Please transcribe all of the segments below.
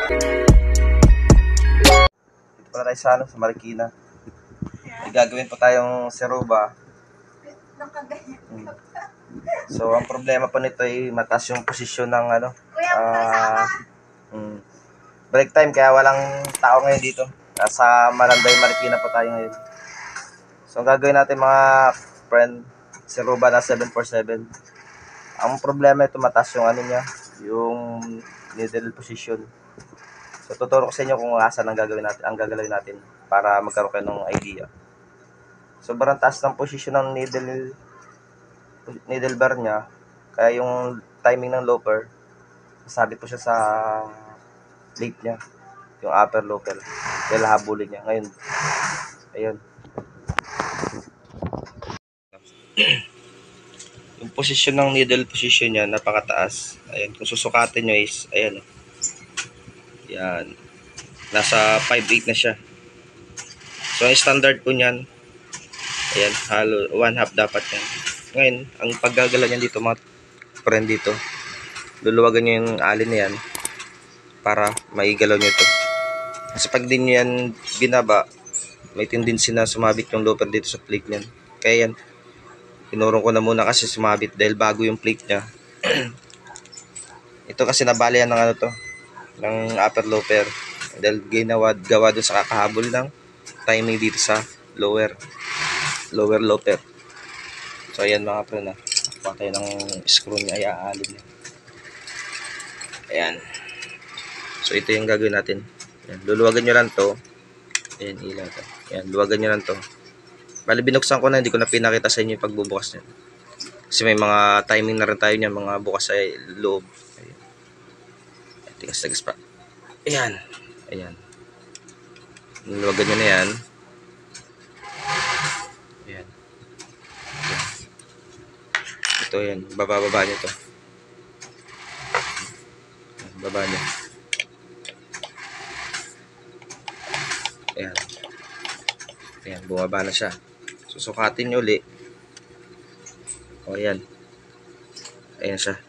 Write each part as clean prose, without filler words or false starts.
Dito pala tayo sa, sa Marikina. May gagawin po tayong seruba. So, ang problema po nito ay mataas yung posisyon ng break time, kaya walang tao ngayon dito. Sa Malanday, Marikina po tayo ngayon. So, ang gagawin natin mga friend, seruba na 747. Ang problema ito, mataas yung yung needle position. So, tuturo ko sa inyo kung asan ang gagalawin natin para magkaroon kayo ng idea. Sobrang taas ng position ng needle bar niya, kaya yung timing ng loper, sabit po siya sa plate niya, yung upper loper, dahil habulin niya. Ngayon, ayun. Yung position ng needle position niya, napakataas. Ayan, kung susukatin nyo is, ayan. Yan. Nasa 5.8 na siya. So, ang standard po niyan, ayan, halo, 1/2 dapat yan. Ngayon, ang paggagalaw niyan dito, mga friend dito, luluwagan nyo yung alin na yan para maigalaw nyo ito. Kasi pag din nyo yan binaba, may tendency na sumabit yung loper dito sa plate niyan. Kaya yan, tinurong ko na muna kasi sumabit dahil bago yung plate niya. Ito kasi nabali yan ng ng upper loper dahil gawa doon sa kakahabol ng timing dito sa lower loper. So ayan mga pre, na nakuha tayo ng screw niya, ay aalin niya. Ayan. So ito yung gagawin natin. Ayan, luluwagan nyo lang to. Ayan, ilaw to. Ayan, luwagan nyo lang to. Bali binuksan ko na, hindi ko na pinakita sa inyo yung pagbubukas niya. Kasi may mga timing na rin tayo niya, mga bukas sa loob. Ayan. Tigas pa. Ayan. Ayan. Luwagan nyo na yan. Ayan. Ito yan. Baba nyo to. Baba nyo. Ayan. Ayan. Bumaba na siya. Susukatin nyo ulit. O ayan. Ayan siya.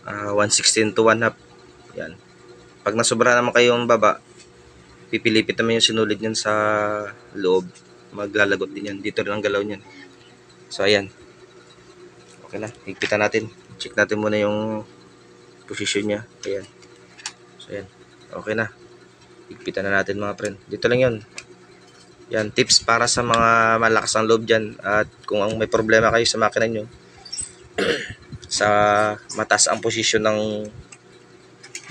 1/16 to 1/2. Ayan. Pag nasobra naman kayong baba, pipilipit naman yung sinulid niyan sa loob. Maglalagot din yan. Dito rin ang galaw niyan. So, ayan. Okay na. Higpitan natin. Check natin muna yung position niya. Ayan. So, ayan. Okay na. Higpitan na natin mga friend. Dito lang yun. Yan. Tips para sa mga malakas ang loob dyan. At kung may problema kayo sa makina nyo, sa mataas ang position ng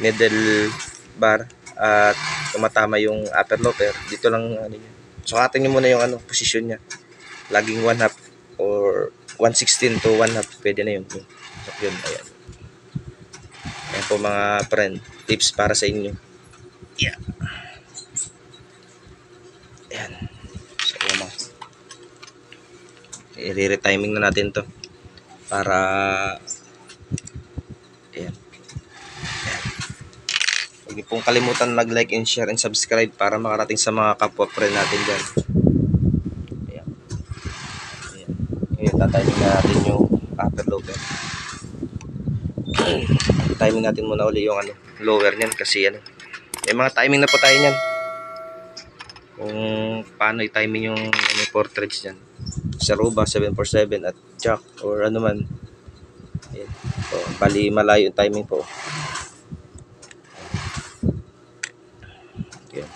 needle bar at tumatama yung upper loper, dito lang sukatin nyo muna yung position nya. Laging 1/2 or 1/16 to 1/2, pwede na yun. Yun, ayan. Ayan po mga friend, tips para sa inyo. Yeah. Ayan. So, i-retiming na natin to para ayan. Huwag niyo pong kalimutan mag-like and share and subscribe para makarating sa mga kapwa friend natin dyan. Ayan. Ayan. Ngayon, tatiming na natin yung upper loper. Timing natin muna ulit yung lower nyan kasi may mga timing na po tayo nyan. Kung paano i-timing yung portraits nyan. Seruba, 747 at jack or ano man. Ayan. So, bali malayo yung timing po. Ayan.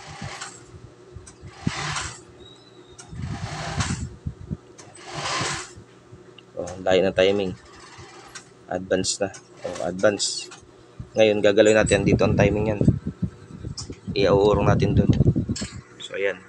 So, layo na timing. Advance na. Advance. Ngayon, gagalawin natin dito ang timing yan. Iauurong natin dun. So, ayan.